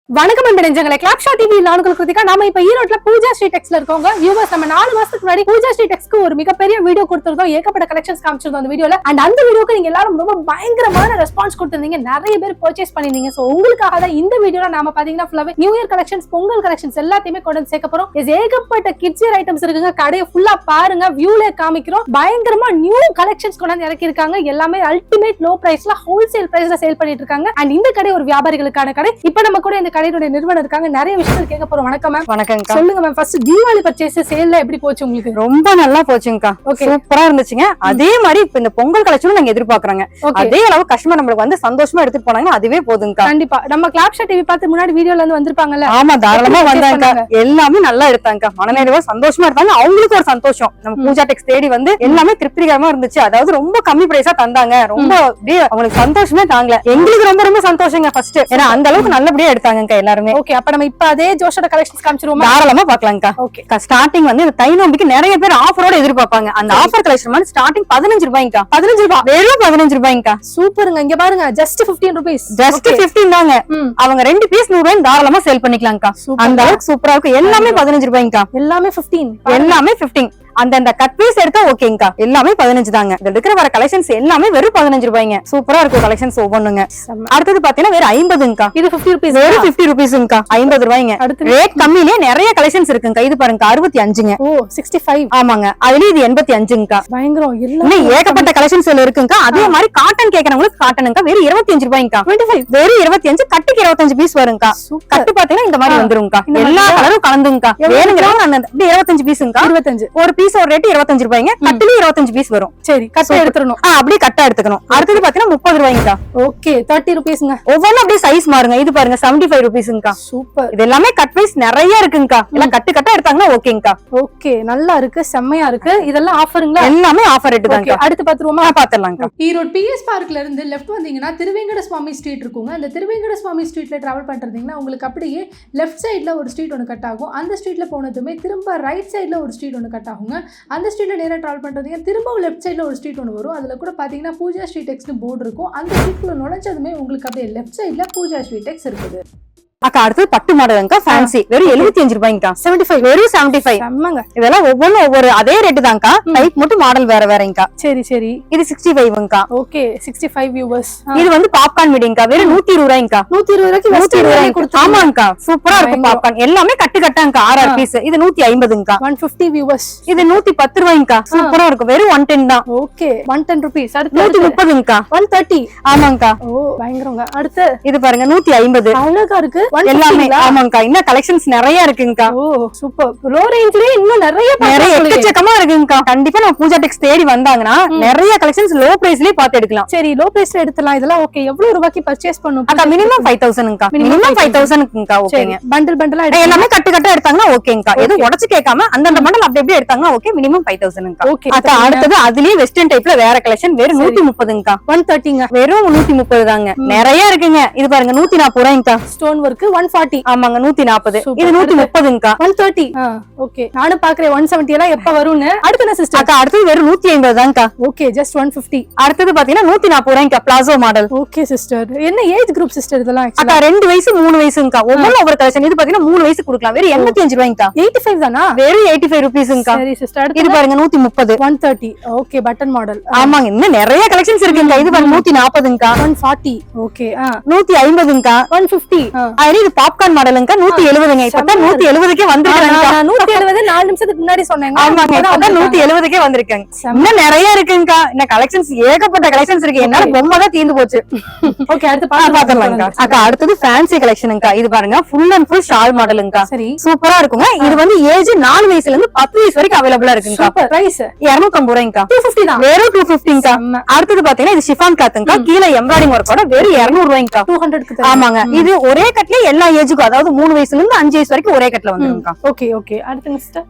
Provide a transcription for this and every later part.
வணக்கம் நண்பர்களே, கிளாப்ஷா டிவி நானுங்கள் கிருத்திகா. நாம இப்ப ஈரோட்ல பூஜா ஸ்ட்ரீட் எக்ஸ்ல இருக்கோங்க. வியூவர்ஸ், நம்ம 4 மாசத்துக்கு முன்னாடி பூஜா ஸ்ட்ரீட் எக்ஸ்க்கு ஒரு மிகப்பெரிய வீடியோ கொடுத்திருந்தோம். ஏகப்பட்ட கலெக்ஷன்ஸ் காமிச்சிருந்தோம் அந்த வீடியோல. அண்ட் அந்த வீடியோக்கு நீங்க எல்லாரும் ரொம்ப பயங்கரமான ரெஸ்பான்ஸ் கொடுத்திருந்தீங்க. நிறைய பேர் பர்ச்சேஸ் பண்ணிருந்தீங்க. சோ உங்களுக்காக தான் இந்த வீடியோல நாம பாத்தீங்கன்னா ஃபுல்லாவே new year collections, Pongal collections எல்லாத்தையுமே கொண்டு வந்து சேர்க்க போறோம். ஏகப்பட்ட கிட்ஸ் வேர் ஐட்டம்ஸ் இருக்குங்க. கடையை ஃபுல்லா பாருங்க, வியூல காமிக்கிறோம். பயங்கரமா நியூ கலெக்ஷன்ஸ் கொண்டு வந்து இறக்கி இருக்காங்க. எல்லாமே அல்டிமேட் லோ பிரைஸ்ல, ஹோல்சேல் பிரைஸ்ல சேல் பண்ணிட்டு இருக்காங்க. அண்ட் இந்த கடை ஒரு வியாபாரிகளுக்கான கடை. இப்ப நம்ம கூட இந்த கடையோட நிறுவனர் நிறைய விஷயங்கள் கேட்க போறோம். வணக்கம் மேம். வணக்கம். சொல்லுங்க மேம், ஃபர்ஸ்ட் தீபாவளி பர்ச்சேஸ் சேல்ல எப்படி போச்சு உங்களுக்கு? ரொம்ப நல்லா போச்சுங்கக்கா. சூப்பரா இருந்துச்சுங்க. அதே மாதிரி இப்ப இந்த பொங்கல் கலெக்ஷனும் நாங்க எதிர்பார்க்கறோங்க. அதே அளவு கஸ்டமர் நம்மளுக்கு வந்து சந்தோஷமா எடுத்துட்டு போனாங்க, அதுவே போதுங்கக்கா. கண்டிப்பா நம்ம கிளாப்ஷா டிவி பார்த்து முன்னாடி வீடியோல இருந்து வந்திருப்பாங்கல்ல. ஆமா, தாராளமா வந்தாங்க. எல்லாமே நல்லா எடுத்தாங்க. மனநிறைவா சந்தோஷமா இருந்தாங்க. அவங்களுக்கு ஒரு சந்தோஷம். நம்ம பூஜா டெக்ஸ் தேடி வந்து எல்லாமே திருப்திகரமா இருந்துச்சு. அதாவது ரொம்ப கம்மி பிரைஸா தந்தாங்க. ரொம்ப அப்படியே அவங்களுக்கு சந்தோஷமே தாங்கல. எங்களுக்கு ரொம்ப ரொம்ப சந்தோஷங்க ஃபர்ஸ்ட். ஏன்னா அந்த அளவுக்கு நல்லபடியா எடுத்தாங்க எல்லாருமே. ஓகே, அப்ப நம்ம இப்ப அதே ஜோஷோட கலெக்ஷன்ஸ் காமிச்சிருவோமா? தாராளமா பாக்கலாம்க்கா. ஓகே, ஸ்டார்டிங் வந்து இந்த தை நோம்பிக்கு நிறைய பேர் ஆஃபரோட எதிர்பார்ப்பாங்க. அந்த ஆஃபர் கலெக்ஷன் வந்து ஸ்டார்டிங் 15 ரூபாய்க்கா. 15 ரூபாய், வெறும் 15 ரூபாய்க்கா. சூப்பருங்க. இங்க பாருங்க, ஜஸ்ட் 15 rupees. ஜஸ்ட் 15 தாங்க. அவங்க 2 பீஸ் 100 ரூபாய் தாராளமா சேல் பண்ணிக்கலாம்க்கா. அந்த அளவுக்கு சூப்பரா இருக்கு. எல்லாமே 15 ரூபாய்க்கா. எல்லாமே 15. எல்லாமே 15. அந்த கட் பீஸ் எடுத்தா ஓகேங்கா. எல்லாமே 15 தாங்க. இதுல இருக்கிற வர கலெக்ஷன்ஸ் எல்லாமே வெறும் 15 ரூபாய்ங்க. சூப்பரா இருக்கும் கலெக்ஷன்ஸ் ஒவ்வொன்னுங்க. அடுத்தது பாத்தீங்கன்னா வெறும் 50ங்கா. இது 50 rupees. வெறும் 50 ரூபீஸ்ங்கா. 50 ரூபாய்ங்க. ரேட் கம்மியிலே நிறைய கலெக்ஷன்ஸ் இருக்குங்கா. இது பாருங்க 65ங்க. ஓ 65. ஆமாங்க. அதுல இது 85ங்கா. பயங்கரம். இன்னும் ஏகப்பட்ட கலெக்ஷன்ஸ் இருக்குங்கா. அதே மாதிரி காட்டன் கேக்குறவங்களுக்கு காட்டனுங்கா. வெறும் 25 ரூபாய்ங்கா. 25. வெறும் 25. கட்டுக்கு 25 பீஸ் வருங்கா. கட்டு பாத்தீங்கன்னா இந்த மாதிரி வந்துருங்கா. எல்லா கலரும் கலந்துங்கா. வேணுங்கிறவங்க அந்த 25 பீஸுங்கா. 25 ஒரு பீஸ் ஒரு ரேட் 25 ரூபாய்ங்க. கட்டுல 25 பீஸ் வரும். சரி, கட்டை எடுத்துறணும். அப்படியே கட்டா எடுத்துக்கணும். அடுத்தது பாத்தீங்கன்னா 30 ரூபாய்ங்கா. ஓகே, 30 rupeesங்க. ஒவ்வொன்றும் அப்படியே சைஸ் மாறுங்க. இது பாருங்க 75 ரூபீஸ்ங்கா. சூப்பர். இது எல்லாமே கட் வைஸ் நிறைய இருக்குங்கா. எல்லாம் கட்டு கட்டா எடுத்தாங்கன்னா ஓகேங்கா. ஓகே, நல்லா இருக்கு, செம்மையா இருக்கு. இதெல்லாம் ஆஃபருங்களா? எல்லாமே ஆஃபர் ரேட் தாங்க. அடுத்து பாத்துருவோமா? பாத்துறலாம்க்கா. ஈரோடு பிஎஸ் பார்க்ல இருந்து லெஃப்ட் வந்தீங்கன்னா திருவேங்கட சுவாமி ஸ்ட்ரீட் இருக்குங்க. அந்த திருவேங்கட சுவாமி ஸ்ட்ரீட்ல டிராவல் பண்றீங்கன்னா உங்களுக்கு அப்படியே லெஃப்ட் சைட்ல ஒரு ஸ்ட்ரீட் ஒன்று கட் ஆகும். அந்த ஸ்ட்ரீட்ல போனதுமே திரும்ப ரைட் சைட்ல ஒரு ஸ்ட்ரீட் ஒன்று கட் ஆகுங்க. அந்த ஸ்ட்ரீட்ல நேரா டிராவல் பண்றீங்க, திரும்ப லெஃப்ட் சைட்ல ஒரு ஸ்ட்ரீட் ஒன்று வரும். அதுல கூட பாத்தீங்கன்னா பூஜா ஸ்ட்ரீட் எக்ஸ்னு போர்டு இருக்கும். அந்த ஸ்ட்ரீட்குள்ள நுழைஞ்சதுமே உங்களுக்கு அப்படியே லெஃப்ட் சைட்ல பூஜா ஸ்ட்ரீட் எக்ஸ் இருக்குது. அக்கா, அடுத்து பட்டு மாடலுங்கா. ஃபேன்சி வெறும் 75 ரூபாய்ங்கா. 75. வெறும் 75. ஆமாங்க. இதெல்லாம் ஒவ்வொன்றும் ஒவ்வொரு அதே ரேட்டு தான்க்கா. டைப் மட்டும் மாடல் வேற வேறங்கா. சரி சரி. இது 65ங்கா. Okay, 65 viewers. இது வந்து பாப்கார்ன் மீடியங்கா. வெறும் 120 ரூபாய்ங்கா. 120 ரூபாய்க்கு 120 ரூபாய்க்கு. ஆமாங்கா, சூப்பரா இருக்கும் பாப்கார்ன். எல்லாமே கட்டு கட்டாங்கா. 6 பீஸ். இது 150ங்கா. 150 வியூவர்ஸ். இது 110 ரூபாய்ங்கா. சூப்பரா இருக்கும். வெறும் 110 தான். Okay, 110 rupees. அடுத்து 130ங்கா. 130. ஆமாங்கா. ஓ பயங்கரங்க. அடுத்து இது பாருங்க 150. அழகா இருக்கு. எல்லாமே ஆமாங்கா. இன்னும் கலெக்ஷன்ஸ் நிறைய இருக்குங்கா. ஓ சூப்பர். லோ ரேஞ்ச்லயே இன்னும் நிறைய எக்கச்சக்கமா இருக்குங்கா. கண்டிப்பா நம்ம பூஜா டெக்ஸ் தேடி வந்தாங்கன்னா நிறைய கலெக்ஷன்ஸ் லோ பிரைஸ்லயே பார்த்து எடுக்கலாம். சரி, லோ பிரைஸ்ல எடுத்துலாம். இதெல்லாம் ஓகே. எவ்வளவு ரூபாய்க்கு பர்ச்சேஸ் பண்ணும்? அக்கா, மினிமம் 5000ங்கா. மினிமம் 5000ங்கா. ஓகேங்க. பண்டில் பண்டிலா எல்லாமே கட்டு கட்டா எடுத்தாங்கன்னா ஓகேங்கா. எதுவும் உடைச்சு கேட்காம அந்தந்த பண்டல் அப்படி அப்படியே எடுத்தாங்கன்னா ஓகே. மினிமம் 5000ங்கா. அக்கா, அடுத்தது அதுலயே வெஸ்டர்ன் டைப்ல வேற கலெக்ஷன். வெறும் 130ங்கா. 130ங்க. வெறும் 130 தாங்க. நிறைய இருக்குங்க. இது பாருங்க 140 ரூபாய்ங்கா. Stone work 140. ஆமாங்க, 140. இது 130ங்கா. 130. ஓகே, நானும் பாக்குறேன் 170 எல்லாம் எப்ப வரும்னு. அடுத்து என்ன சிஸ்டர்? அக்கா, அடுத்து வெறும் 150 தான்க்கா. Okay, just 150. அடுத்தது பாத்தீங்கன்னா 140 ரூபாய்க்கா. Palazzo model. Okay sister. என்ன ஏஜ் குரூப் சிஸ்டர் இதெல்லாம்? அக்கா, 2 வயசு 3 வயசுங்கா. ஒவ்வொரு ஒவ்வொரு கலெக்ஷன். இது பாத்தீங்கன்னா 3 வயசு கொடுக்கலாம். வெறும் 85 ரூபாய்ங்கா. 85 தானா? வெறும் 85 ரூபீஸ்ங்கா. சரி சிஸ்டர். இது பாருங்க 130. 130. Okay, button model. ஆமாங்க, இன்னும் நிறைய கலெக்ஷன்ஸ் இருக்குங்க. இது பாருங்க 140ங்கா. 140. ஓகே. 150ங்கா. 150. அது இது பாப்கார்ன் மாடலுங்கா. 170ங்க. இப்பதான் 170க்கே வந்திருக்காங்க. 170 4 நிமிஷத்துக்கு முன்னாடி சொன்னேங்க. ஆமாங்க, இப்பதான் 170க்கே வந்திருக்காங்க. இன்னும் நிறைய இருக்குங்கா. இன்னும் கலெக்ஷன்ஸ் ஏகப்பட்ட கலெக்ஷன்ஸ் இருக்கு. என்னால பொம்மை தான் தீந்து போச்சு. ஓகே, அடுத்து பாத்துறலாம்க்கா. அக்கா, அடுத்தது ஃபேன்சி கலெக்ஷனுங்கா. இது பாருங்க ஃபுல் அண்ட் ஃபுல் ஷால் மாடலுங்கா. சரி, சூப்பரா இருக்குங்க. இது வந்து ஏஜ் 4 வயசுல இருந்து 10 வயசு வரைக்கும் அவைலபிளா இருக்குங்கா. பிரைஸ் 250 ரூபாய்ங்கா. 250 தான். வெறும் 250ங்கா. அடுத்தது பாத்தீங்கன்னா இது ஷிஃபான் கிளாத்துங்கா. கீழ எம்ப்ராய்டிங் ஒர்க்கோட வெறும் 200 ரூபாய்ங்கா. 200க்கு. ஆமாங்க, இது ஒரே கட்ல எல்லா ஏஜுக்கும், அதாவது 3 வயசுல இருந்து 5 வயசு வரைக்கும் ஒரே கட்ல வந்துருங்கா. Okay okay.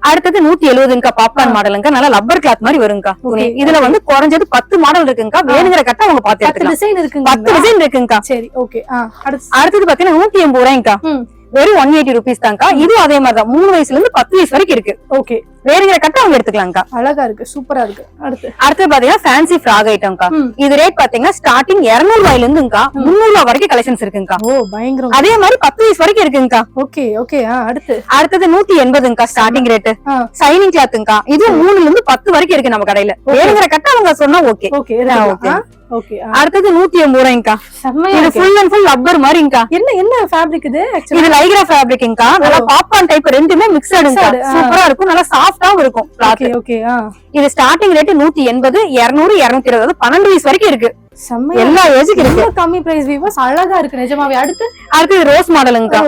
அடுத்தது 170ங்கா. பாப்கார்ன் மாடலுங்கா. நல்லா லப்பர் கிளாத் மாதிரி வருங்கா. இதுல வந்து குறைஞ்சது 10 மாடல் இருக்குங்கா. வேணுங்கிற கட்ட அவங்க பாத்து எடுத்துக்கலாம். 10 டிசைன் இருக்குங்க. 10 டிசைன் இருக்குங்கா. சரி, ஓகே. அடுத்தது பாத்தீங்கன்னா 180 ரூபாய்ங்கா. வெறும் 180 ரூபீஸ் தான்க்கா. இதுவும் அதே மாதிரிதான் 3 வயசுல இருந்து 10 வயசு வரைக்கும் இருக்கு. ஓகே, வேணுங்கிற கட்ட அவங்க எடுத்துக்கலாம்க்கா. அழகா இருக்கு, சூப்பரா இருக்கு. அடுத்து பாத்தீங்கன்னா ஃபேன்சி ஃப்ராக் ஐட்டம்க்கா. இது ரேட் பாத்தீங்கன்னா ஸ்டார்டிங் 200 ரூபாயில இருந்துங்கா 300 ரூபாய் வரைக்கும் கலெக்ஷன்ஸ் இருக்குங்கா. ஓ பயங்கரம். அதே மாதிரி 10 வயசு வரைக்கும் இருக்குங்கா. Okay okay. அடுத்தது 180ங்கா ஸ்டார்டிங் ரேட். சைனிங் கிளாத்துங்கா. இது 3ல இருந்து 10 வரைக்கும் இருக்கு நம்ம கடையில. வேணுங்கிற கட்ட அவங்க சொன்னா ஓகே. Okay okay. அடுத்தது 180 ரூபாய்ங்கா. இது ஃபுல் அண்ட் ஃபுல் ரப்பர் மாதிரிங்கா. என்ன ஃபேப்ரிக் இது? இது லைக்ரா ஃபேப்ரிக்ங்கா. நல்லா பாப்கார்ன் டைப் ரெண்டுமே மிக்ஸ்டுங்கா. சூப்பரா இருக்கும், நல்லா சாஃப்ட்டாவும் இருக்கும். Okay okay. இது ஸ்டார்டிங் ரேட் 180, 200, 220, 12 வயசு வரைக்கும் இருக்கு. எல்லா ஏஜுக்கு இருக்கு. கம்மி பிரைஸ் வீவர்ஸ், அழகா இருக்கு நிஜமாவே. அடுத்து ரோஸ் மாடலுங்கா.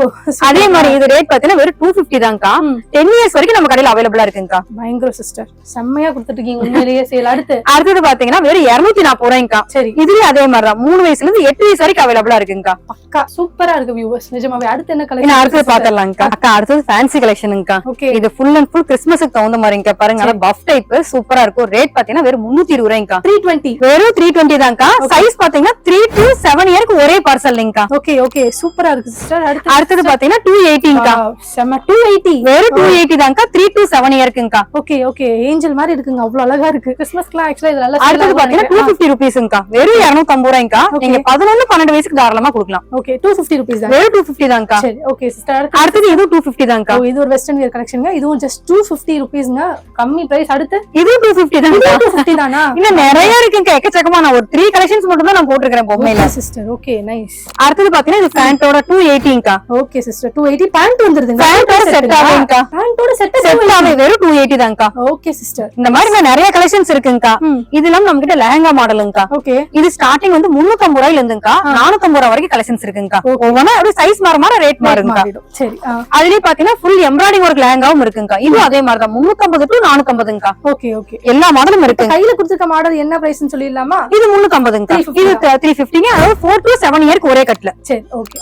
அதே மாதிரி இது ரேட் பாத்தீங்கன்னா வெறும் 250 தான்க்கா. 10 இயர்ஸ் வரைக்கும் நம்ம கடையில அவைலபிளா இருக்குங்கா. பயங்கரம் சிஸ்டர், செம்மையா கொடுத்துட்டு இருக்கீங்க உண்மையிலேயே சேல். அடுத்தது பாத்தீங்கன்னா வெறும் 240 ரூபாய்ங்கா. சரி, இதுலயே அதே மாதிரிதான் 3 வயசுல இருந்து 8 வயசு வரைக்கும் அவைலபிளா இருக்குங்கா. பக்கா சூப்பரா இருக்கு வியூவர்ஸ் நிஜமாவே. அடுத்து என்ன கலெக்ஷன்? அடுத்து பாத்திரலாம்க்கா. அடுத்தது ஃபேன்சி கலெக்ஷனுங்கா. இது ஃபுல் அண்ட் ஃபுல் கிறிஸ்மஸ்க்கு தகுந்த மாதிரிங்கா. பாருங்க, நல்லா பஃப் டைப் சூப்பரா இருக்கும். ரேட் பாத்தீங்கன்னா வெறும் 320 ரூபாய்ங்கா. 320, வெறும் 320 தான்க்கா. சைஸ் பாத்தீங்கன்னா 3 to 7 இயருக்கு ஒரே பார்சல்ங்கா. ஓகே ஓகே, சூப்பரா இருக்கு சிஸ்டர். அடுத்தது பாத்தீங்கன்னா 280ங்கா. செம 280, வெறும் 280 தான்க்கா. 3 to 7 இயருக்குங்கா. ஓகே ஓகே, ஏஞ்சல் மாதிரி இருக்குங்க, அவ்வளவு அழகா இருக்கு. கிறிஸ்மஸ்க்குலாம் ஆக்சுவலா இது நல்லா. அடுத்தது பாத்தீங்கன்னா 250 ரூபீஸ்ங்கா. வெறும் 250 ரூபாய்ங்கா. நீங்க 11, 12 வயசுக்கு தாராளமா கொடுக்கலாம். ஓகே, 250 ரூபீஸ் தான். வெறும் 250 தான்க்கா. சரி ஓகே சிஸ்டர். அடுத்தது இது 250 தான்க்கா. இது ஒரு வெஸ்டர்ன் வியர் கலெக்ஷன்ங்க. இதுவும் ஜஸ்ட் 250 ரூபீஸ்ங்க, கம்மி பிரைஸ். அடுத்து இது 250 தான். 250 தானா? இல்ல நிறைய இருக்குங்க, எக்கச்சக்கமா. நான் ஒரு 3 கலெக்ஷன்ஸ் மட்டும் தான் நான் போட்டுருக்கேன் பொம்மையில சிஸ்டர். Okay nice. அடுத்தது பாத்தீங்கன்னா இது பேண்டோட 280ங்கா. ஓகே சிஸ்டர், 280 பேண்ட் வந்துருதுங்க. பேண்டோட செட் ஆகுங்கா. பேண்டோட செட் ஆவே வெறும் 280 தான்க்கா. Okay sister. இந்த மாதிரி நிறைய கலெக்ஷன்ஸ் இருக்குங்கா. இதெல்லாம் நம்ம கிட்ட லெஹங்கா மாடலுங்கா. ஓகே, இது ஸ்டார்டிங் வந்து 350 ரூபாயில இருந்துங்கா 450 ரூபாய் வரைக்கும் கலெக்ஷன்ஸ் இருக்குங்கா. ஒவ்வொன்னா அப்படியே சைஸ் மாற ரேட் மாறுங்கா. சரி, அதுலயே பாத்தீங்கன்னா ஃபுல் எம்ப்ராய்டிங் ஒர்க் லெஹங்காவும் இருக்குங்கா. இது அதே மாதிரி தான் 350 to 450ங்கா. ஓகே ஓகே, எல்லா மாடலும் இருக்கு. கையில கொடுத்திருக்க மாடல் என்ன பிரைஸ்னு சொல்லிடலாமா? இது 350ங்கா. இது 350ங்க. அதாவது 4 to 7 இயருக்கு ஒரே கட்ல. சரி ஓகே.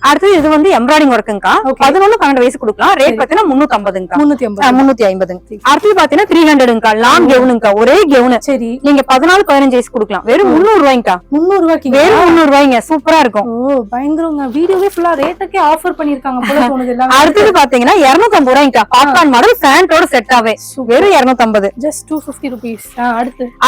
அடுத்து இது வந்து எம்ப்ராய்டிங் ஒர்க்குங்கா. 11, 12 வயசு கொடுக்கலாம். ரேட் பாத்தீங்கன்னா 350ங்கா. 350. அடுத்து பாத்தீங்கன்னா 300ங்கா. லாங் கவுனுங்கா, ஒரே கவுன். சரி, நீங்க 14, 15 வயசு கொடுக்கலாம். வெறும் 300 ரூபாய்ங்கா. 300 ரூபாய்க்கு வெறும் 300 ரூபாய்ங்க. சூப்பரா இருக்கும். ஓ பயங்கரங்க. வீடியோவே ஃபுல்லா ரேட்டுக்கே ஆஃபர் பண்ணிருக்காங்க போல தோணுது எல்லாம். அடுத்து பாத்தீங்கன்னா 250 ரூபாய்ங்கா. பாப்கார்ன் மாடல் பேண்டோட செட் ஆவே வெறும் 250. Just 250 rupees.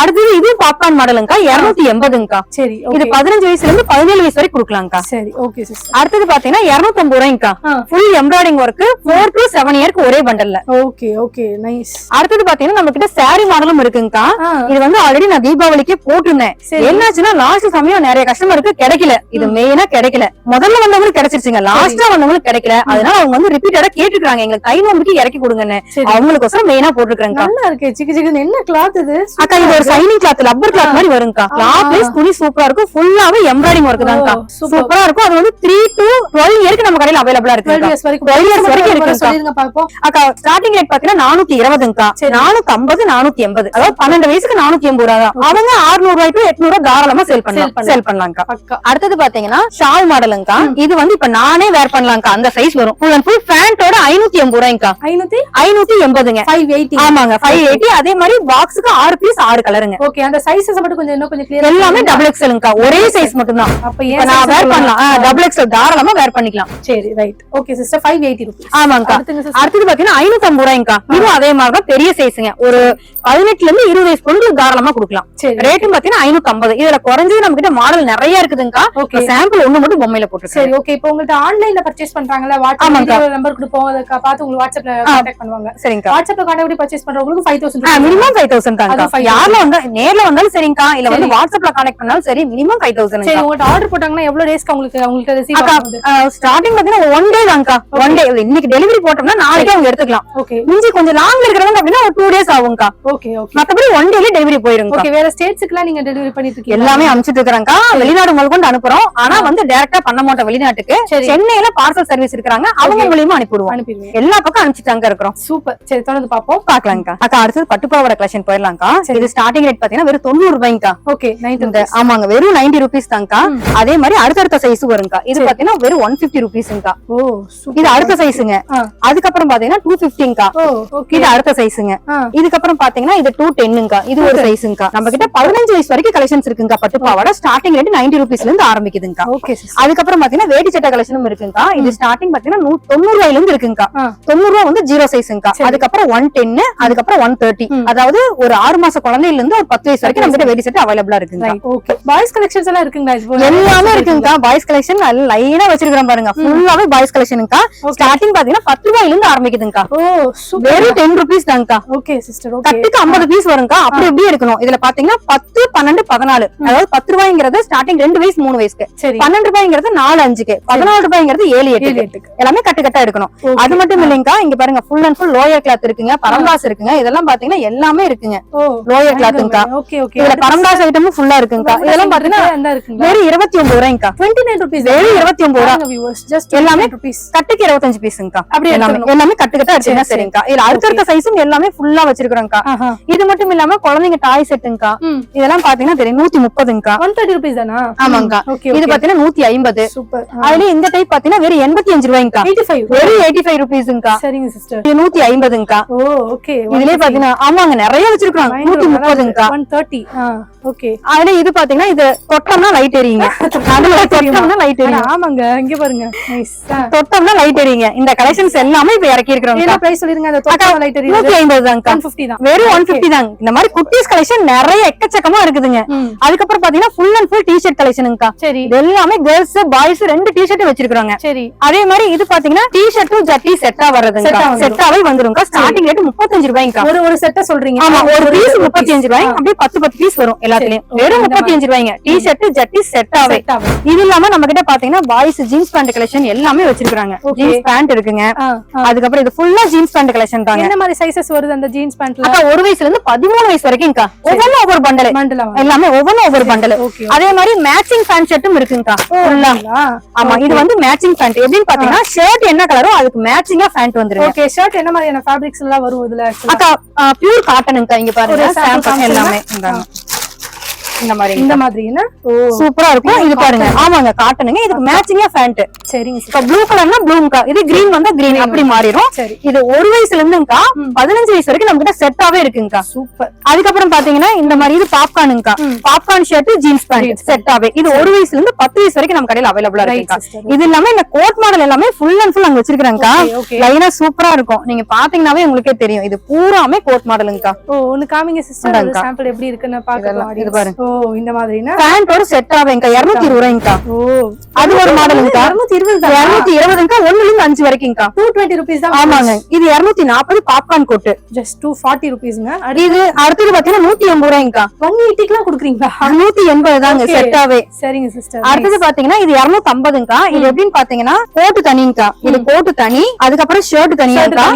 அடுத்து இது பாப்கார்ன் மாடலுங்கா. 280ங்கா. சரி, இது 15 வயசுல இருந்து 17 வயசு வரைக்கும் கொடுக்கலாம்க்கா. சரி ஓகே சிஸ்டர். அடுத்து பாத்தீங்கன்னா 250 ரூபாய்ங்கா. ஃபுல் எம்ப்ராய்டிங் ஒர்க் 4 to 7 இயருக்கு ஒரே பண்டல்ல. Okay okay nice. அடுத்து பாத்தீங்கன்னா நம்ம கிட்ட சாரி மாடலும் இருக்குங்கா. இது வந்து ஆல்ரெடி நான் தீபாவளிக்கு போட்டுருந்தேன். என்னாச்சுன்னா லாஸ்ட் சமயம் நிறைய கஸ்டமருக்கு கிடைக்கல. இது மெயினா கிடைக்கல. முதல்ல வந்தவங்களுக்கு கிடைச்சிருச்சுங்க, லாஸ்டா வந்தவங்களுக்கு கிடைக்கல. அதனால அவங்க வந்து ரிப்பீட்டடா கேட்டுக்கிறாங்க, எங்களுக்கு தை நோம்பிக்கு இறக்கி கொடுங்கன்னு. அவங்களுக்கோசரம் மெயினா போட்டுருக்காங்க. நல்லா இருக்கு, சிக்கு சிக்கு. என்ன கிளாத் இது? அக்கா இது ஒரு சைனிங் கிளாத், ரப்பர் கிளாத் மாதிரி வருங்கா. கிளாத் துணி சூப்பரா இருக்கும். ஃபுல்லாவே எம்ப்ராய்டிங் ஒர்க் தான்க்கா. சூப்பரா இருக்கும். அது வந்து 3 to 12 இயருக்கு நம்ம கடையில அவைலபிளா இருக்கு. 12 இயர்ஸ் வரைக்கும் இருக்கு. சொல்லுங்க பாப்போம். அக்கா ஸ்டார்டிங் ரேட் பாத்தீங்கன்னா 420ங்கா. 450, 480. அதாவது 12 வயசுக்கு 480 ரூபாய் தான். அவங்க 600 ரூபாய் to 800 ரூபாய் தாராளமா சேல் பண்ணலாம்க்கா. அடுத்தது பாத்தீங்கன்னா ஷால் மாடலுங்கா. இது வந்து இப்ப நானே வேர் பண்ணலாம்க்கா. அந்த சைஸ் வரும். ஃபுல் அண்ட் ஃபுல் பேண்டோட 580 ரூபாய்ங்கா. 580ங்க. 580. ஆமாங்க, 580. அதே மாதிரி பாக்ஸ்க்கு 6 பீஸ் 6 கலருங்க. ஓகே, அந்த சைஸஸ் மட்டும் கொஞ்சம் கிளியர். எல்லாமே டபுள் எக்ஸ்எல்ங்கா. ஒரே சைஸ் மட்டும் தான். அப்ப நான் வேர் பண்ணலாம். டபுள் எக்ஸ்எல் தாராளமா வேர் பண்ணிக்கலாம். சரி ரைட். Okay sister, 580 rupees. ஆமாங்கா. அடுத்து பாத்தீங்கன்னா 550 ரூபாய்ங்கா. இது அதே மாதிரி தான், பெரிய சைஸ்ங்க. ஒரு 18ல இருந்து 20 வயசு பொண்ணு தாராளமா கொடுக்கலாம். ரேட்டும் பாத்தீங்கன்னா 550. இதுல குறைஞ்சது நம்ம கிட்ட மாடல் நிறைய இருக்குதுங்கா. சாம்பிள் ஒண்ணு மட்டும் பொம்மையில போட்டு. சரி ஓகே. இப்போ உங்கள்ட்ட ஆன்லைன்ல பர்ச்சேஸ் பண்றாங்கல, வாட்ஸ்அப் நம்பர் கொடுப்போம், அத பார்த்து உங்களுக்கு வாட்ஸ்அப்ல கான்டாக்ட் பண்ணுவாங்க. சரிங்கா. வாட்ஸ்அப்ல கான்டாக்ட் பண்ணி பர்ச்சேஸ் பண்றவங்களுக்கு 5000 மினிமம் 5000 தாங்க. யாரல வந்தா நேர்ல வந்தாலும் சரிங்கா, இல்ல வந்து வாட்ஸ்அப்ல கான்டாக்ட் பண்ணாலும் சரி, மினிமம் 5000. சரி, உங்கள்ட்ட ஆர்டர் போட்டாங்கன்னா எவ்வளவு டேஸ்க்கு உங்களுக்கு ரிசீவ் ஆகுது? ஸ்டார்டிங் பாத்தீங்கன்னா 1 டே தான்க்கா. 1 டே. இன்னைக்கு டெலிவரி போட்டோம்னா நாளைக்கு அவங்க எடுத்துக்கலாம். ஓகே. இஞ்சி கொஞ்சம் லாங்ல இருக்கறவங்க அப்படினா ஒரு 2 டேஸ் ஆகும்க்கா. Okay okay. மத்தபடி 1 டேல டெலிவரி போயிருங்க. ஓகே. வேற ஸ்டேட்ஸ்க்குலாம் நீங்க டெலிவரி பண்ணிட்டு இருக்கீங்க? எல்லாமே அனுப்பிச்சிட்டு இருக்கறேன்க்கா. வெளிநாடு முதல்ல அனுப்புறோம். ஆனா வந்து டைரக்டா பண்ண மாட்டோம் வெளிநாட்டுக்கு. சென்னையில பார்சல் சர்வீஸ் இருக்காங்க, அவங்க மூலமா அனுப்பிடுவோம். எல்லா பக்கம் அனுப்பிச்சிட்டாங்க இருக்கறோம். சூப்பர். சரி, தொடர்ந்து பாப்போம். பார்க்கலாம்க்கா. அக்கா அடுத்து பட்டுப்பாவாடை கலெக்ஷன் போயிரலாம்க்கா. இது ஸ்டார்டிங் ரேட் பாத்தீங்கன்னா வெறும் 90 ரூபாய்ங்கா. ஓகே, 90. ஆமாங்க, வெறும் 90 ரூபீஸ் தான்க்கா. அதே மாதிரி அடுத்த சைஸ் வரும்க்கா. இது பாத்தீங்கன்னா வெறும் 150 ரூபீஸ்ங்கா. ஓ சூப்பர். இது அடுத்த சைஸ்ங்க. அதுக்கப்புறம் பாத்தீங்கன்னா 250ங்கா. இது அடுத்த சைஸ்ங்க. இதுக்கப்புறம் பாத்தீங்கன்னா பாத்தீங்கன்னா இது 210ங்கா, இது ஒரு சைஸ்ங்கா. நம்ம கிட்ட 15 வயசு வரைக்கும் கலெக்ஷன்ஸ் இருக்குங்க. பட்டு பாவாடை ஸ்டார்டிங் ரேட் 90 ரூபீஸ்ல இருந்து ஆரம்பிக்குதுங்க. ஓகே. அதுக்கப்புறம் பாத்தீங்கன்னா வேட்டி சட்டை கலெக்ஷனும் இருக்குங்க. இது ஸ்டார்டிங் பாத்தீங்கன்னா 90 ரூபாயில இருந்து இருக்குங்க. 90 ரூபாய் வந்து 0 சைஸ்ங்கா. அதுக்கப்புறம் 110, அதுக்கப்புறம் 130. அதாவது ஒரு 6 மாச குழந்தையில இருந்து ஒரு 10 வயசு வரைக்கும் நம்ம கிட்ட வேட்டி சட்டை அவைலபிளா இருக்குங்க. ஓகே. பாய்ஸ் கலெக்ஷன்ஸ் எல்லாம் இருக்குங்களா? எல்லாமே இருக்குங்க. பாய்ஸ் கலெக்ஷன் லைனா வச்சிருக்கேன் பாருங்க. ஃபுல்லாவே பாய்ஸ் கலெக்ஷனுங்கா. ஸ்டார்டிங் பாத்தீங்கன்னா 10 ரூபாயில இருந்து ஆரம்பிக்குதுங்க. ஓ சூப்பர். வெறும் 10 ரூபீஸ் தான்க்கா. Okay sister. ஓகே. கட்டுக்கு 50 பீஸ் வருங்க. அப்படி இப்படி இருக்கணும். இதுல பாத்தீங்கன்னா 10, 12, 14. அதாவது 10 ரூபாய்ங்கிறது ஸ்டார்டிங் 2 வயசு 3 வயசுக்கு, 12 ரூபாய்ங்கிறது 4, 5க்கு, 14 ரூபாய்ங்கிறது 7, 8க்கு. எல்லாமே கட்டு கட்டா எடுக்கணும். அது மட்டும் இல்லைங்கா, இங்க பாருங்க full and full lower cloth இருக்குங்க, பரம்பாஸ் இருக்குங்க. இதெல்லாம் பாத்தீங்கன்னா எல்லாமே இருக்குங்க. லோயர் கிளாத்துங்கா. Okay okay. இதுல பரம்பாஸ் ஐட்டமும் ஃபுல்லா இருக்குங்க. இதெல்லாம் பாத்தீங்கன்னா வெறும் 29 ரூபாய்ங்கா. 29 ரூபீஸ். வெறும் 29 ரூபாய். எல்லாமே கட்டுக்கு 25 பீஸ்ங்கா. எல்லாமே கட்டு கட்டா எடுத்தீங்கன்னா சரிங்கா. இதுல அடுத்த சைஸும் எல்லாமே ஃபுல்லா வச்சிருக்கோம்க்கா. இது மட்டும் இல்லாம குழந்தைங்க டாய் செட்டுங்கா. இதெல்லாம் பாத்தீங்கன்னா தெரியும் 130ங்கா. 130 ரூபீஸ் தானா? ஆமாங்கா. இது பாத்தீங்கன்னா 150. சூப்பர். அதுல இந்த டைப் பாத்தீங்கன்னா வெறும் 85 ரூபாய்ங்கா. 85. வெறும் 85 ரூபீஸ்ங்கா. சரிங்க சிஸ்டர். இது 150ங்கா. ஓ ஓகே. இதுலயே பாத்தீங்கன்னா ஆமாங்க நிறைய வச்சிருக்காங்க. 130ங்கா. 130. ஓகே. அதுல இது பாத்தீங்கன்னா இது தொட்டம்னா லைட் எரியுங்க. அதுல தொட்டம்னா லைட் எரியும். ஆமாங்க. இங்க பாருங்க. நைஸ். தொட்டம்னா லைட் எரியுங்க. இந்த கலெக்ஷன்ஸ் எல்லாமே இப்ப இறக்கி இருக்கறோம். என்ன பிரைஸ் சொல்லிருங்க? அந்த தொட்டம்னா லைட் எரியும். 150 தான்க்கா. 150 தான். வெறும் 150 தாங்க. இந்த மாதிரி குட்டீஸ் கலெக்ஷன் நிறைய எக்கச்சக்கமா இருக்குதுங்க. அதுக்கப்புறம் பாத்தீங்கன்னா ஃபுல் அண்ட் ஃபுல் டி-ஷர்ட் கலெக்ஷனுங்கா. சரி. எல்லாமே கேர்ள்ஸ் பாய்ஸ் 2 டி-ஷர்ட் வச்சிருக்காங்க. சரி. அதே மாதிரி இது பாத்தீங்கன்னா டி-ஷர்ட் ஜட்டி செட்டா வரதுங்க. செட்டாவே வந்துருங்க. Starting rate 35 ரூபாய்ங்கா. ஒரு செட்ட சொல்றீங்க? ஆமா, ஒரு பீஸ் 35 ரூபாய். அப்படியே 10 பீஸ் வரும் எல்லாத்துலயும். வெறும் 35 ரூபாய்ங்க. டி-ஷர்ட் ஜட்டி செட்டாவே. இது இல்லாம நம்ம கிட்ட பாத்தீங்கன்னா பாய்ஸ் ஜீன்ஸ் பேண்ட் கலெக்ஷன் எல்லாமே வச்சிருக்காங்க. ஜீன்ஸ் பேண்ட் இருக்குங்க. அதுக்கப்புறம் இது ஃபுல்லா ஜீன்ஸ் பேண்ட் கலெக்ஷன் தாங்க. என்ன மாதிரி சைஸஸ் வருது அந்த ஜீன்ஸ் பேண்ட்ல? அக்கா 1 வயசுல இருந்து 13 வயசு வரைக்கும்க்கா. ஒவ்வொரு ஒவ்வொரு பண்டல். எல்லாமே ஒவ்வொரு பண்டல். அதே மாதிரி மேட்சிங் பேண்ட் ஷர்ட்டும் இருக்குங்கக்கா. ஆமா, இது வந்து மேட்சிங் பேண்ட். எப்படின்னு பாத்தீங்கன்னா ஷர்ட் என்ன கலரோ அதுக்கு மேட்சிங்கா பேண்ட் வந்துரும். ஓகே. ஷர்ட் என்ன மாதிரியான ஃபேப்ரிக்ஸ் எல்லாம் வரும் இதுல? அக்கா பியூர் காட்டனுங்கக்கா. இங்க பாருங்க சாம்பிள் எல்லாமே இந்த மாதிரினா சூப்பரா இருக்கும். இது பாருங்க. ஆமாங்க, காட்டனுங்க. இதுக்கு மேட்சிங்கா பேண்ட். சரிங்க. இப்ப ப்ளூ கலர்னா ப்ளூங்கா, இது கிரீன் வந்தா கிரீன், அப்படி மாறிடும். இது 1 வயசுல இருந்துங்கா 15 வயசு வரைக்கும் நம்ம கிட்ட செட்டாவே இருக்குங்கா. சூப்பர். அதுக்கப்புறம் பாத்தீங்கன்னா இந்த மாதிரி இது பாப்கார்னுங்கா. பாப்கார்ன் ஷர்ட் ஜீன்ஸ் பேண்ட் செட்டாவே. இது 1 வயசுல இருந்து 10 வயசு வரைக்கும் நம்ம கடையில அவைலபிளா இருக்குங்கா. இது இல்லாம இந்த கோட் மாடல் எல்லாமே ஃபுல் அண்ட் ஃபுல் அங்க வச்சிருக்காங்கக்கா. லைனா சூப்பரா இருக்கும். நீங்க பாத்தீங்கன்னாவே உங்களுக்கே தெரியும். இது பூராமே கோட் மாடலுங்கா. ஒன்னு காமிங்க சிஸ்டர். அந்த சாம்பிள் எப்படி இருக்குன்னு பாக்கலாம். இது பாருங்க. இந்த மாதிரினா பேண்டோட செட் ஆவேங்கா. 220 ரூபாய்ங்கா. அது ஒரு மாடலுங்கா. 220ங்கா. 1ல இருந்து 5 வரைக்கும்ங்கா. 220 ரூபீஸ் தான். ஆமாங்க. இது 240 பாப்கார்ன் கோட். ஜஸ்ட் 240 ரூபீஸ்ங்க. இது அடுத்து பாத்தீங்கன்னா 180 ரூபாய்ங்கா. 180க்குலாம் கொடுக்குறீங்களா? 180 தாங்க செட்டாவே. சரிங்க சிஸ்டர். அடுத்து பாத்தீங்கன்னா இது 250ங்கா. இது எப்படின்னு பாத்தீங்கன்னா கோட் தனிங்கா. இது கோட் தனி, அதுக்கப்புறம் ஷர்ட் தனியாங்கா,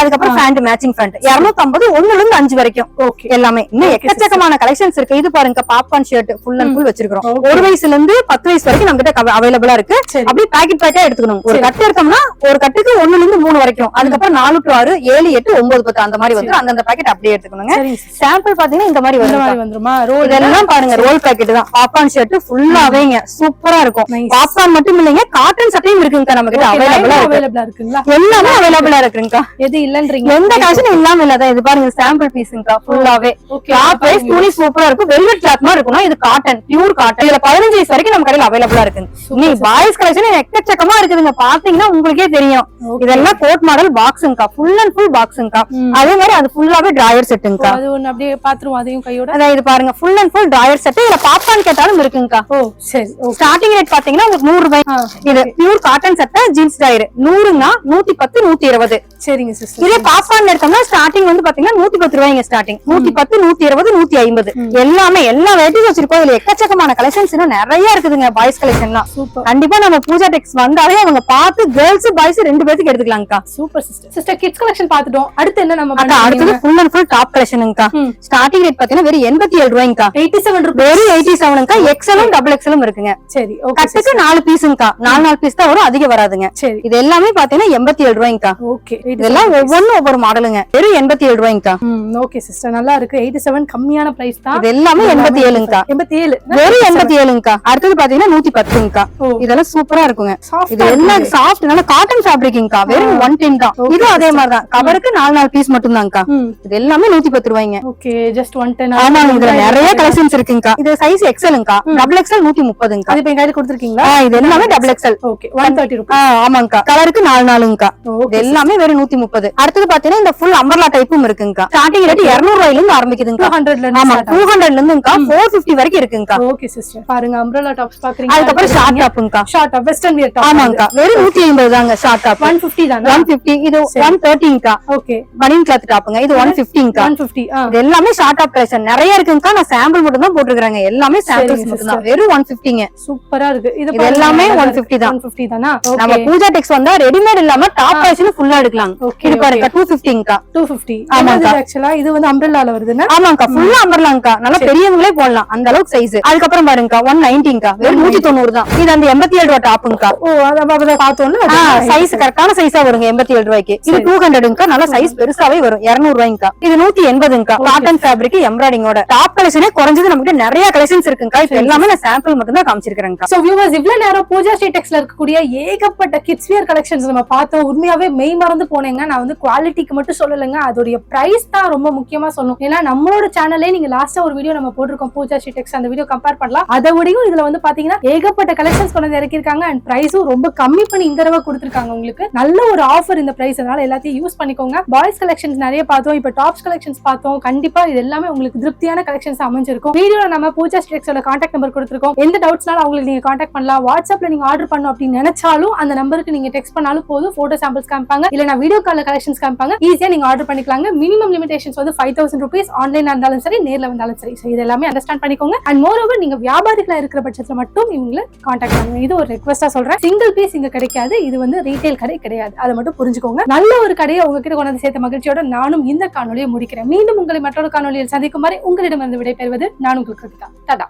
அதுக்கப்புறம் பேண்ட் மேட்சிங் பேண்ட். 250 1ல இருந்து 5 வரைக்கும். ஓகே. எல்லாமே இன்னும் எக்கச்சக்கமான கலெக்ஷன்ஸ் இருக்கு. இது பாருங்க popcorn shirt full and full வச்சிருக்கோம். 1 வயசுல இருந்து 10 வயசு வரைக்கும் நம்ம கிட்ட அவைலபிளா இருக்கு. அப்படியே பாக்கெட் பேக்கா எடுத்துக்கணும். ஒரு கட்டு எடுத்தோம்னா ஒரு கட்டுக்கு 1ல இருந்து 3 வரைக்கும். அதுக்கப்புறம் 4 to 6, 7, 8, 9, 10 அந்த மாதிரி வந்து அந்த பாக்கெட் அப்படியே எடுத்துக்கணுங்க. சாம்பிள் பாத்தீங்கன்னா இந்த மாதிரி வந்துருமா? ரோல் எல்லாம் பாருங்க. ரோல் பாக்கெட் தான். பாப்கார்ன் ஷர்ட் ஃபுல்லாவேங்க சூப்பரா இருக்கும். பாப்கார்ன் மட்டும் இல்லைங்க, காட்டன் சட்டையும் இருக்குங்க நம்ம கிட்ட அவைலபிளா இருக்குங்களா? எல்லாமே அவைலபிளா இருக்குங்கா. எது இல்லன்றீங்க? எந்த கலெக்ஷன் இல்லாம இல்ல. இது பாருங்க சாம்பிள் பீஸ்ங்கா. ஃபுல்லாவே கிளாத் வைஸ் துணி சூப்பரா இருக்கும். வெல்வெட் கிளாத் மாதிரி இருக்கும். இது காட்டன், பியூர் காட்டன். இதுல 15 வயசு வரைக்கும் நம்ம கடையில அவைலபிளா இருக்குங்க. நீ பாய்ஸ் கலெக்ஷன் எக்கச்சக்கமா இருக்குதுங்க. பாத்தீங்கன்னா உங்களுக்கே தெரியும். இதெல்லாம் கோட் மாடல் பாக்ஸுங்கா. ஃபுல் அண்ட் ஃபுல் பாக்ஸுங்கா. அதே மாதிரி அது ஃபுல்லாவே டிராயர் செட்டுங்கா. அது ஒன்னு அப்படியே பாத்துருவோம் அதையும் கையோட. அதான் இது பாருங்க full and full drawer set. இதுல பாப்கார்ன் கேட்டாலும் இருக்குங்கா. ஓ சரி. ஸ்டார்டிங் ரேட் பாத்தீங்கன்னா உங்களுக்கு 100 ரூபாய். இது pure cotton set jeans drawer 100ங்கா. 110, 120. சரிங்க சிஸ்டர். இதே பாப்கார்ன் எடுத்தோம்னா ஸ்டார்டிங் வந்து பாத்தீங்கன்னா 110 ரூபாய்ங்க. ஸ்டார்டிங் 110, 120, 150 எல்லாமே எல்லா வெரைட்டிஸ் வச்சிருக்கோம். இதுல எக்கச்சக்கமான கலெக்ஷன்ஸ் இன்னும் நிறைய இருக்குதுங்க. பாய்ஸ் கலெக்ஷன்லாம் கண்டிப்பா நம்ம பூஜா டெக்ஸ் வந்தாலே அவங்க பார்த்து கேர்ள்ஸ் பாய்ஸ் 2 பேருக்கு எடுத்துக்கலாம்க்கா. Super sister. Sister kids collection பாத்துட்டோம். அடுத்து என்ன நம்ம அடுத்து ஃபுல் அண்ட் ஃபுல் டாப் கலெக்ஷனுங்கா. ஸ்டார்டிங் ரேட் பாத்தீங்கன்னா வெறும் 87 ரூபாய்ங்கா. 87 ரூபாய். வெறும் 87ங்கா. எக்ஸலும் டபுள் எக்ஸலும் இருக்குங்க. சரி. கட்டுக்கு 4 பீஸ்ங்கா. 4 பீஸ் தான் வரும், அதிகம் வராதுங்க. சரி. இது எல்லாமே பாத்தீங்கன்னா 87 ரூபாய்ங்கா. ஓகே. இதெல்லாம் ஒவ்வொரு மாடலுங்க. வெறும் 87 ரூபாய்ங்கா. ஓகே சிஸ்டர், நல்லா இருக்கு. 87 கம்மியான பிரைஸ் தான். இது எல்லாமே 87ங்கா. 87 வெறும் 87ங்கா. அடுத்தது பாத்தீங்கன்னா 110ங்கா. இதெல்லாம் சூப்பரா இருக்குங்க. Soft இது எல்லாம் சாஃப்ட் நல்ல காட்டன் ஃபேப்ரிக்ங்கா. வெறும் 110 தான். இது அதே மாதிரி தான். கவருக்கு 4 பீஸ் மட்டும் தான்க்கா. இது எல்லாமே 110 ரூபாய்ங்க. Okay just 110. ஆமா இதுல நிறைய கலெக்ஷன்ஸ் இருக்குங்கா. இது சைஸ் எக்ஸல்ங்கா. டபுள் எக்ஸல் 130ங்கா. அது இப்ப கையில கொடுத்திருக்கீங்களா? இது எல்லாமே டபுள் எக்ஸல். ஓகே 130 ரூபாய். ஆமாங்கா. கலருக்கு 4ங்கா. இது எல்லாமே வெறும் 130. அடுத்து பாத்தீங்கன்னா இந்த ஃபுல் அம்பர்லா டைப்பும் இருக்குங்கா. ஸ்டார்டிங் ரேட் 200 ரூபாயில இருந்து ஆரம்பிக்குதுங்க. 200ல இருந்து. ஆமா 200ல இருந்துங்கா 450 வரைக்கும் இருக்குங்கா. ஓகே சிஸ்டர் பாருங்க அம்ப்ரெல்லா டாப்ஸ் பாக்குறீங்க. அதுக்கு அப்புறம் ஷார்ட் டாப்ங்கா. Short top western wear top. ஆமாங்கா வெறும் 180 தாங்க ஷார்ட் டாப். 150 தானா? 150. இது 130ங்கா. ஓகே பனியன் கிளாத் டாப்ங்க. இது 150ங்கா. 150. இது எல்லாமே ஷார்ட் டாப் கலெக்ஷன் நிறைய இருக்குங்கா. நான் சாம்பிள் மட்டும் தான் போட்டுருக்காங்க. எல்லாமே சாம்பிள்ஸ் மட்டும் தான். வெறும் 150ங்க. சூப்பரா இருக்கு. இது எல்லாமே 150 தான். 150 தானா? நம்ம பூஜா டெக்ஸ் வந்தா ரெடிமேட் இல்லாம டாப் கலெக்ஷன் ஃபுல்லா எடுக்கலாம். இது பாருங்க 250ங்கா. 250. ஆமாங்கா. ஆக்சுவலா இது வந்து அம்ப்ரெல்லால வருதுன்னா? ஆமாங்கா ஃபுல்லா அம்பர்லாங்கா. நல்லா பெரியவங்களே போடலாம் அந்த அளவுக்கு சைஸ். அதுக்கு அப்புறம் பாருங்கா 190ங்கா. வெறும் 190 தான். இது அந்த 87 ரூபாய் டாப்புங்கா. ஓ அத பார்த்தோம்ல சைஸ் கரெக்டான சைஸா வருங்க 87 ரூபாய்க்கு. இது 200ங்கா. நல்ல சைஸ் பெருசாவே வரும் 200 ரூபாய்ங்கா. இது 180ங்கா. காட்டன் ஃபேப்ரிக் எம்ப்ராய்டிங்கோட டாப் கலெக்ஷனே குறைஞ்சது நமக்கு நிறைய கலெக்ஷன்ஸ் இருக்குங்கா. இப்ப எல்லாமே நான் சாம்பிள் மட்டும் தான் காமிச்சிருக்கேன்க்கா. சோ வியூவர்ஸ் இவ்வளவு நேரம் பூஜா ஸ்ட்ரீட் டெக்ஸ்ல இருக்கக்கூடிய ஏகப்பட்ட கிட்ஸ் வியர் கலெக்ஷன்ஸ் நம்ம பார்த்தோம். உண்மையாவே மெய் மறந்து போனேங்க. நான் வந்து குவாலிட்டிக்கு மட்டும் சொல்லலைங்க, அதோடைய பிரைஸ் தான் ரொம்ப முக்கியமா சொல்லணும். ஏன்னா நம்மளோட சேனல்லே நீங்க லாஸ்டா ஒரு வீடியோ நம்ம போட்டிருக்கோம் பூஜா ஸ்ட்ரீட் டெக்ஸ். அந்த வீடியோ கம்பேர் பண்ணலாம். அதை விடையும் இதுல வந்து பாத்தீங்கன்னா ஏகப்பட்ட கலெக்ஷன்ஸ் கொண்டு வந்து இறக்கிருக்காங்க. அண்ட் பிரைஸும் ரொம்ப கம்மி பண்ணி இந்த தடவை கொடுத்திருக்காங்க. உங்களுக்கு நல்ல ஒரு ஆஃபர் இந்த பிரைஸ். அதனால எல்லாத்தையும் யூஸ் பண்ணிக்கோங்க. பாய்ஸ் கலெக்ஷன்ஸ் நிறைய பார்த்தோம், இப்ப டாப்ஸ் கலெக்ஷன்ஸ் பார்த்தோம். கண்டிப்பா இது எல்லாமே உங்களுக்கு திருப்தியான கலெக்ஷன்ஸ் அமைஞ்சிருக்கும். வீடியோல நம்ம பூஜா ஸ்ட்ரீட் டெக்ஸோட கான்டாக்ட் நம்பர் கொடுத்திருக்கோம். எந்த டவுட்ஸ்னாலும் அவங்களுக்கு நீங்க கான்டாக்ட் பண்ணலாம். வாட்ஸ்அப்ல நீங்க ஆர்டர் பண்ணணும் அப்படின்னு நினைச்சாலும் அந்த நம்பருக்கு நீங்க டெக்ஸ்ட் பண்ணாலும் போதும். போட்டோ சாம்பிள்ஸ் காமிப்பாங்க, இல்ல நான் வீடியோ கால்ல கலெக்ஷன்ஸ் காமிப்பாங்க. ஈஸியா நீங்க ஆர்டர் பண்ணிக்கலாங்க. மினிமம் லிமிடேஷன்ஸ் வந்து 5000 ரூபீஸ். ஆன்லைனா இருந்தாலும் சரி, நேர்ல வந்தாலும் சரி. இது எல்லாமே அண்டர்ஸ்டாண்ட் பண்ணிக்கோங்க. அண்ட் மோர் ஓவர் நீங்க வியாபாரிகளா இருக்கிற பட்சத்துல மட்டும் இவங்களை கான்டாக்ட் பண்ணுங்க. இது ஒரு ரெக்வெஸ்டா சொல்றேன். சிங்கிள் பீஸ் இங்க கிடைக்காது. இது வந்து ரீட்டைல் கடை கிடையாது. அதை மட்டும் புரிஞ்சுக்கோங்க. நல்ல ஒரு கடையை உங்ககிட்ட கொண்டு வந்து சேர்த்த மகிழ்ச்சியோட நானும் இந்த காணொலியை முடிக்கிறேன். மீண்டும் உங்களை மற்றொரு காணொலியில் சந்திக்கும் வரை உங்களிடமிருந்து விடைபெறுவது நான் உங்களுக்கு டாடா.